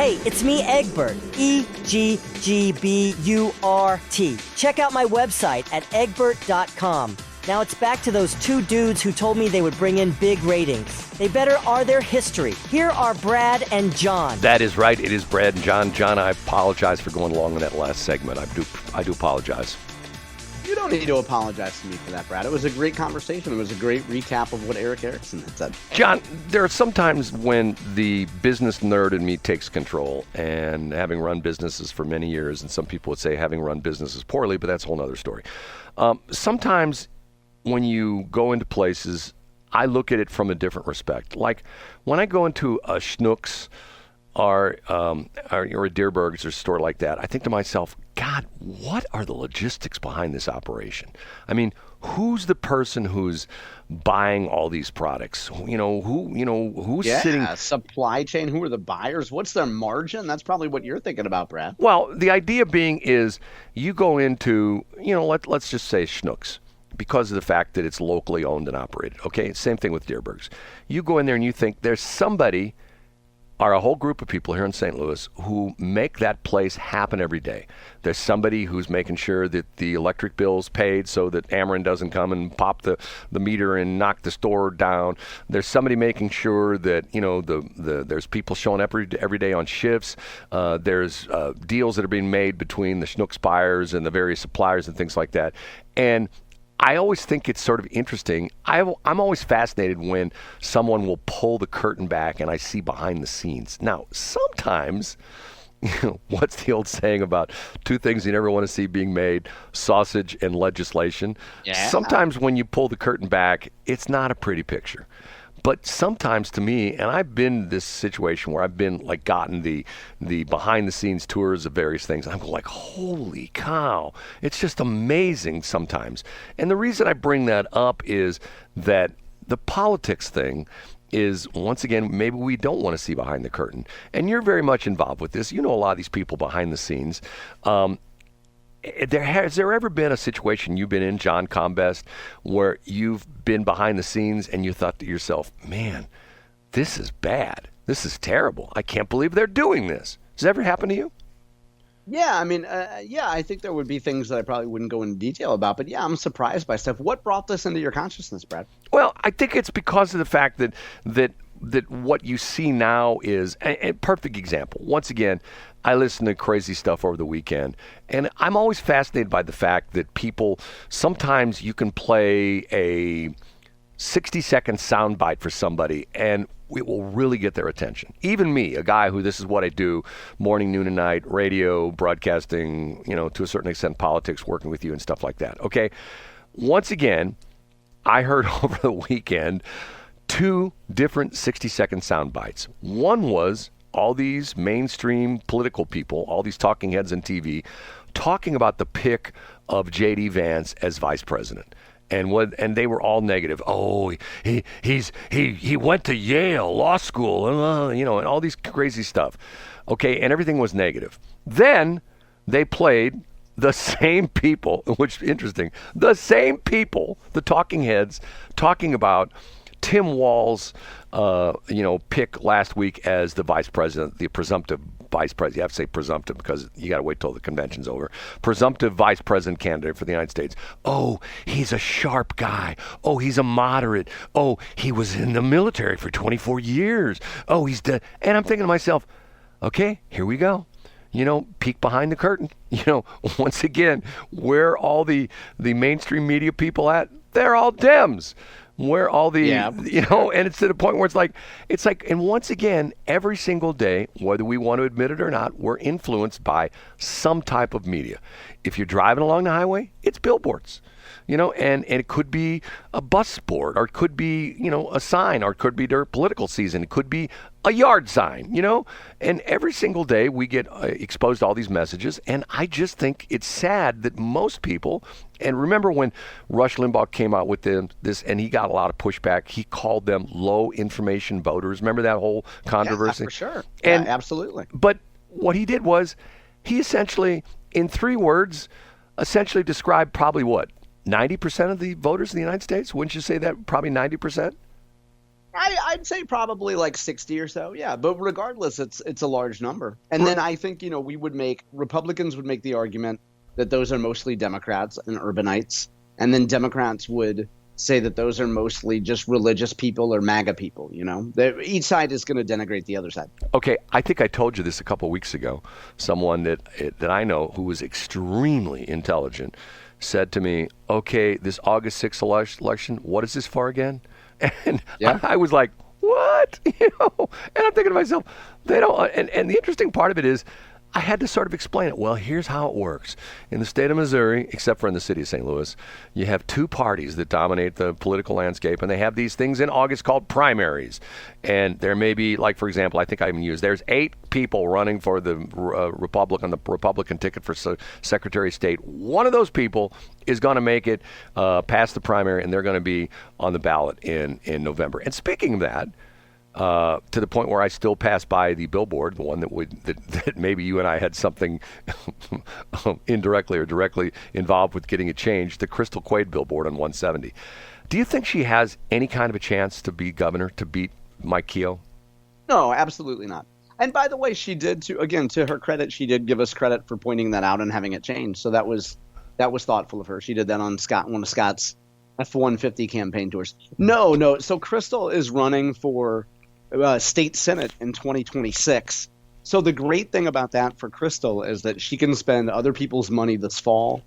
Hey, it's me, Egbert. E-G-G-B-U-R-T. Check out my website at egbert.com. Now it's back to those two dudes who told me they would bring in big ratings. They better are their history. Here are Brad and John. That is right. It is Brad and John. John, I apologize for going long in that last segment. I do apologize. You don't need to apologize to me for that, Brad. It was a great conversation. It was a great recap of what Eric Erickson had said. John, there are some times when the business nerd in me takes control, and having run businesses for many years, and some people would say having run businesses poorly, but that's a whole other story. Sometimes when you go into places, I look at it from a different respect. Like when I go into a Schnucks or a Deerberg's or a store like that, I think to myself, God, what are the logistics behind this operation? I mean, who's the person who's buying all these products? Who's sitting? Supply chain. Who are the buyers? What's their margin? That's probably what you're thinking about, Brad. Well, the idea being is you go into, let's just say Schnucks, because of the fact that it's locally owned and operated. Okay, same thing with Deerberg's. You go in there and you think there's somebody, or a whole group of people here in St. Louis who make that place happen every day. There's somebody who's making sure that the electric bill's paid so that Ameren doesn't come and pop the meter and knock the store down. There's somebody making sure that, there's people showing up every day on shifts. There's deals that are being made between the Schnucks buyers and the various suppliers and things like that. And I always think it's sort of interesting. I'm always fascinated when someone will pull the curtain back and I see behind the scenes. Now, sometimes, what's the old saying about two things you never want to see being made, sausage and legislation? Yeah. Sometimes when you pull the curtain back, it's not a pretty picture. But sometimes to me, and I've been in this situation where I've been gotten the behind the scenes tours of various things. I'm going holy cow, it's just amazing sometimes. And the reason I bring that up is that the politics thing is, once again, maybe we don't want to see behind the curtain. And you're very much involved with this. You know a lot of these people behind the scenes. Has there ever been a situation you've been in, John Combest, where you've been behind the scenes and you thought to yourself, man, this is bad. This is terrible. I can't believe they're doing this. Does that ever happen to you? Yeah, I mean, I think there would be things that I probably wouldn't go into detail about. But yeah, I'm surprised by stuff. What brought this into your consciousness, Brad? Well, I think it's because of the fact that what you see now is a perfect example. Once again, I listened to crazy stuff over the weekend, and I'm always fascinated by the fact that people, sometimes you can play a 60-second soundbite for somebody, and it will really get their attention. Even me, a guy who this is what I do, morning, noon, and night, radio, broadcasting, to a certain extent, politics, working with you and stuff like that. Okay, once again, I heard over the weekend two different 60-second sound bites. One was all these mainstream political people, all these talking heads on TV, talking about the pick of J.D. Vance as vice president. And they were all negative. Oh, he went to Yale Law School, and all these crazy stuff. Okay, and everything was negative. Then they played the same people, which is interesting, the same people, the talking heads, talking about Tim Walz's, pick last week as the vice president, the presumptive vice president. You have to say presumptive because you got to wait till the convention's over. Presumptive vice president candidate for the United States. Oh, he's a sharp guy. Oh, he's a moderate. Oh, he was in the military for 24 years. Oh, he's dead. And I'm thinking to myself, okay, here we go. Peek behind the curtain. Once again, where all the mainstream media people at? They're all Dems. Where all the, and it's to the point where it's like, and once again, every single day, whether we want to admit it or not, we're influenced by some type of media. If you're driving along the highway, it's billboards, and it could be a bus board, or it could be, a sign, or it could be their political season. It could be a yard sign, and every single day we get exposed to all these messages. And I just think it's sad that most people, and remember when Rush Limbaugh came out with this and he got a lot of pushback, he called them low information voters. Remember that whole controversy? Yeah, for sure. And, yeah, absolutely. But what he did was he essentially, in 3 words, described probably what? 90% of the voters in the United States? Wouldn't you say that? Probably 90%? I'd say probably like 60 or so. Yeah. But regardless, it's a large number. And then I think, Republicans would make the argument that those are mostly Democrats and urbanites. And then Democrats would say that those are mostly just religious people or MAGA people. Each side is going to denigrate the other side. Okay, I think I told you this a couple of weeks ago. Someone that I know who was extremely intelligent said to me, okay, this August 6th election, what is this for again? And Yeah. I was like, what? And I'm thinking to myself, they don't, and the interesting part of it is, I had to sort of explain it. Well, here's how it works. In the state of Missouri, except for in the city of St. Louis, you have two parties that dominate the political landscape, and they have these things in August called primaries. And there may be, like, for example, I think I even used, there's 8 people running for the Republican ticket for Secretary of State. One of those people is going to make it past the primary, and they're going to be on the ballot in November. And speaking of that, to the point where I still pass by the billboard, the one that maybe you and I had something indirectly or directly involved with getting it changed, the Crystal Quade billboard on 170. Do you think she has any kind of a chance to be governor, to beat Mike Keogh? No, absolutely not. And by the way, she did to her credit, she did give us credit for pointing that out and having it changed. So that was thoughtful of her. She did that on one of Scott's F-150 campaign tours. No. So Crystal is running for state senate in 2026. So the great thing about that for Crystal is that she can spend other people's money this fall.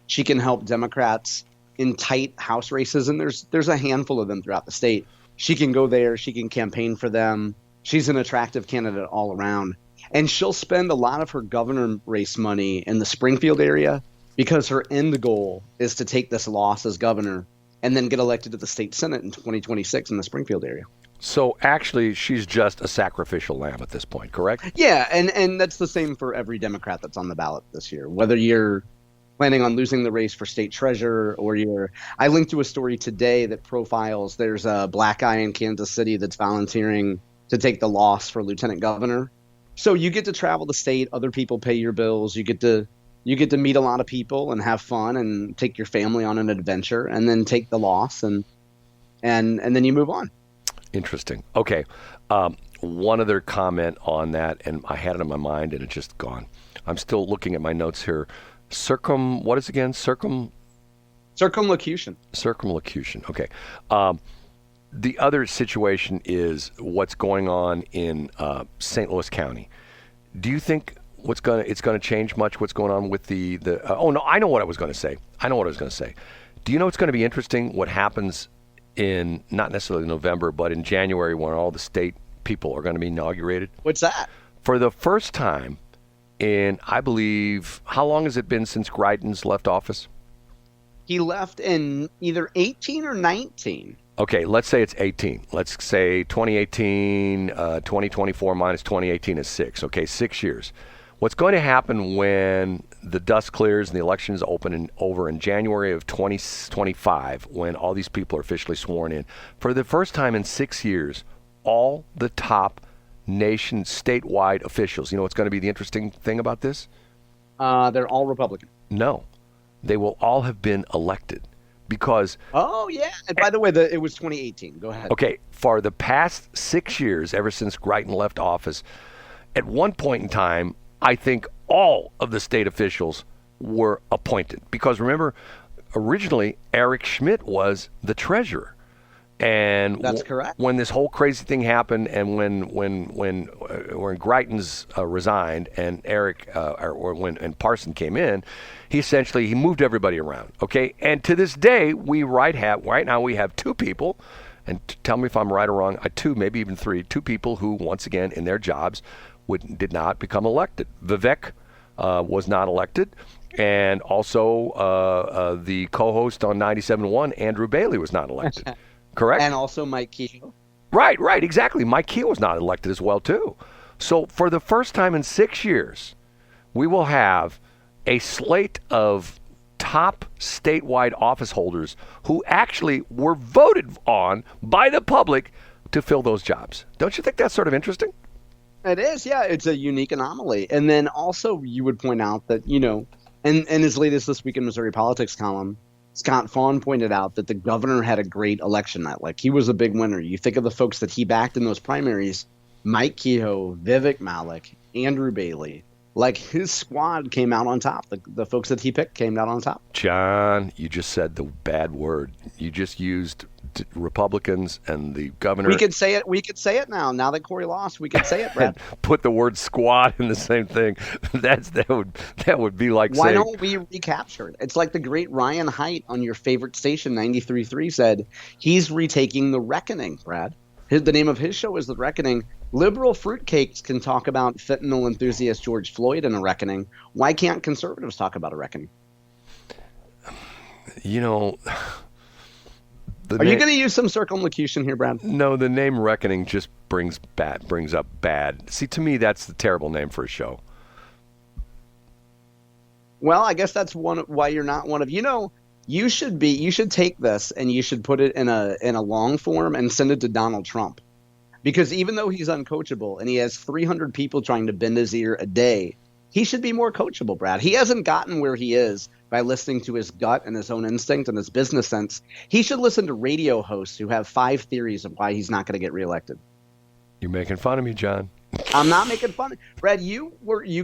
She can help Democrats in tight House races, and there's a handful of them throughout the state. She can go there. She can campaign for them. She's an attractive candidate all around. And she'll spend a lot of her governor race money in the Springfield area because her end goal is to take this loss as governor and then get elected to the state senate in 2026 in the Springfield area. So actually, she's just a sacrificial lamb at this point, correct? Yeah, and that's the same for every Democrat that's on the ballot this year, whether you're planning on losing the race for state treasurer or I linked to a story today that profiles there's a black guy in Kansas City that's volunteering to take the loss for lieutenant governor. So you get to travel the state, other people pay your bills, you get to meet a lot of people and have fun and take your family on an adventure and then take the loss and then you move on. Interesting. Okay. One other comment on that, and I had it in my mind and it's just gone. I'm still looking at my notes here. What is it again? Circumlocution. Circumlocution. Okay. The other situation is what's going on in St. Louis County. Do you think it's going to change much? What's going on with the? Oh no, I know what I was going to say. Do you know it's going to be interesting? What happens in not necessarily November, but in January when all the state people are going to be inaugurated? What's that? For the first time in, I believe, how long has it been since Greitens left office? He left in either 18 or 19. Okay, let's say it's 18. Let's say 2018, 2024 minus 2018 is 6. Okay, 6 years. What's going to happen when the dust clears and the election is over in January of 2025, when all these people are officially sworn in? For the first time in 6 years, all the top nation statewide officials, you know what's going to be the interesting thing about this? They're all Republican. No, they will all have been elected because... Oh, yeah. And by the way, it was 2018. Go ahead. Okay, for the past 6 years, ever since Greitens left office, at one point in time, I think all of the state officials were appointed. Because remember, originally, Eric Schmidt was the treasurer. And that's correct. When this whole crazy thing happened, and when Greitens resigned, and when Parson came in, he moved everybody around. Okay, and to this day, right now we have 2 people, and tell me if I'm right or wrong. 2, maybe even 3, 2 people who, once again, in their jobs, did not become elected. Vivek was not elected, and also the co-host on 97.1, Andrew Bailey, was not elected. Correct? And also Mike Keogh. Right, exactly. Mike Keogh was not elected as well, too. So for the first time in 6 years, we will have a slate of top statewide office holders who actually were voted on by the public to fill those jobs. Don't you think that's sort of interesting? It is, yeah. It's a unique anomaly. And then also you would point out that, and as late as this week in Missouri Politics column, Scott Fawn pointed out that the governor had a great election night. Like, he was a big winner. You think of the folks that he backed in those primaries, Mike Kehoe, Vivek Malik, Andrew Bailey. Like, his squad came out on top. The folks that he picked came out on top. John, you just said the bad word. You just used Republicans and the governor. We could say it. We could say it now. Now that Corey lost, we could say it, Brad. Put the word squad in the same thing. That would be like Why saying, don't we recapture it? It's like the great Ryan Haidt on your favorite station, 93.3, said, he's retaking The Reckoning, Brad. The name of his show is The Reckoning. Liberal fruitcakes can talk about fentanyl enthusiast George Floyd in A Reckoning. Why can't conservatives talk about A Reckoning? You know, are you going to use some circumlocution here, Brad? No, the name Reckoning just brings up bad. See, to me, that's the terrible name for a show. Well, I guess that's why you're not one of, you should take this and you should put it in a long form and send it to Donald Trump. Because even though he's uncoachable and he has 300 people trying to bend his ear a day, he should be more coachable, Brad. He hasn't gotten where he is by listening to his gut and his own instinct and his business sense. He should listen to radio hosts who have 5 theories of why he's not going to get reelected. You're making fun of me, John. I'm not making fun. Brad, you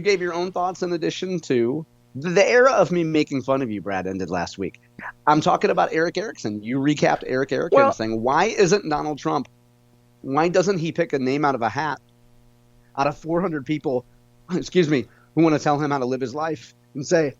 gave your own thoughts in addition to the era of me making fun of you, Brad, ended last week. I'm talking about Eric Erickson. You recapped Eric Erickson saying, why isn't Donald Trump, why doesn't he pick a name out of a hat out of 400 people, who want to tell him how to live his life and say,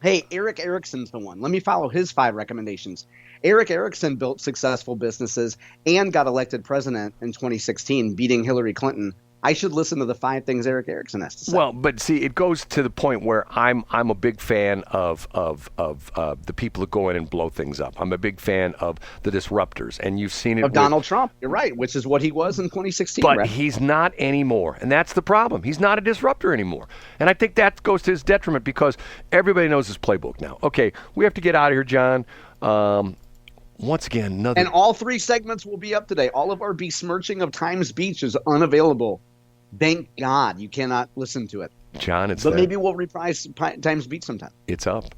hey, Eric Erickson's the one. Let me follow his 5 recommendations. Eric Erickson built successful businesses and got elected president in 2016, beating Hillary Clinton. I should listen to the 5 things Eric Erickson has to say. Well, but see, it goes to the point where I'm a big fan of the people that go in and blow things up. I'm a big fan of the disruptors, and you've seen it of Donald Trump. You're right, which is what he was in 2016. But right? He's not anymore, and that's the problem. He's not a disruptor anymore, and I think that goes to his detriment because everybody knows his playbook now. Okay, we have to get out of here, John. Once again, and all 3 segments will be up today. All of our besmirching of Times Beach is unavailable. Thank God you cannot listen to it. John, but maybe we'll reprise Times Beach sometime. It's up.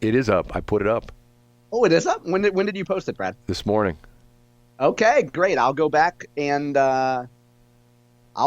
It is up. I put it up. Oh, it is up? When did you post it, Brad? This morning. Okay, great. I'll go back and I'll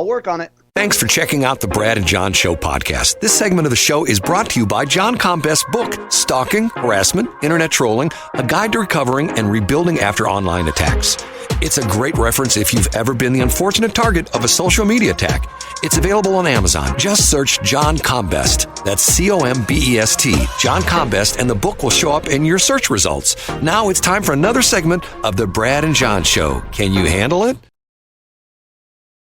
work on it. Thanks for checking out the Brad and John Show podcast. This segment of the show is brought to you by John Combest's book, Stalking, Harassment, Internet Trolling, A Guide to Recovering and Rebuilding After Online Attacks. It's a great reference if you've ever been the unfortunate target of a social media attack. It's available on Amazon. Just search John Combest. That's Combest, John Combest, and the book will show up in your search results. Now it's time for another segment of the Brad and John Show. Can you handle it?